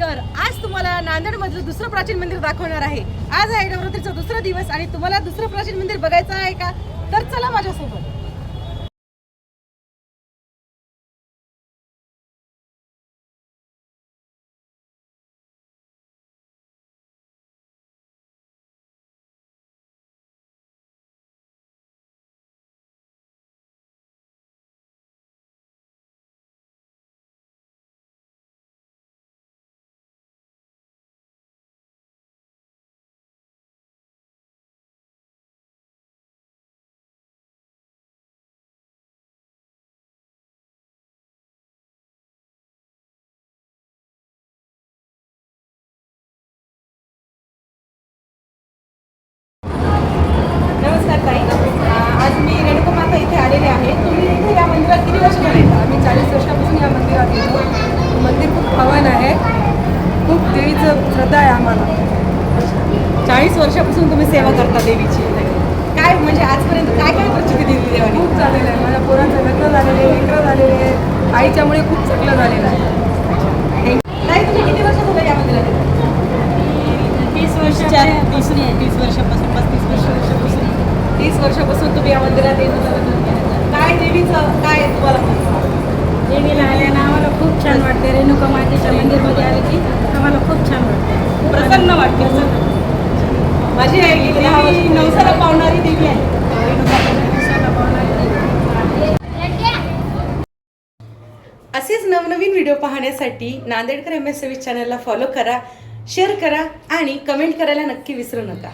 तर आज तुम्हाला नांदेडमधलं दुसरं प्राचीन मंदिर दाखवणार आहे। आज आहे नवरात्रीचा दुसरा दिवस आणि तुम्हाला दुसरं प्राचीन मंदिर बघायचं आहे का? तर चला माझ्यासोबत। नमस्कार ताई, आज मी रेणुका माता इथे आलेले आहे। तुम्ही इथे या मंदिरात किती वर्ष झाले? आम्ही 40 वर्षापासून या मंदिरात येतो। मंदिर खूप पावन आहे, खूप देवीचं श्रद्धा आहे आम्हाला। 40 वर्षापासून तुम्ही सेवा करता देवीची। काय म्हणजे आजपर्यंत काय काय प्रचिती दिली देवाने? खूप झालेलं आहे, माझ्या पोरांचं लग्न झालेले, लेकरं झालेले आहे, आईच्यामुळे खूप चांगलं झालेलं आहे। ताई, तुम्ही किती वर्ष झालं या मंदिरात? 30 वर्षापासून 35 वर्षापासून 30 वर्षापासून तुम्ही या मंदिरात येत काय देवीचं काय तुम्हाला देवीला आल्यानं आम्हाला खूप छान वाटते। रेणुका मातेच्या मंदिरमध्ये आले की आम्हाला खूप छान वाटते, प्रसन्न वाटते। माझी आई देवी नवसाला पावणारी देवी आहे। असेच नवनवीन व्हिडिओ पाहण्यासाठी नांदेडकर MSV चॅनलला फॉलो करा, शेअर करा आणि कमेंट करायला नक्की विसरू नका।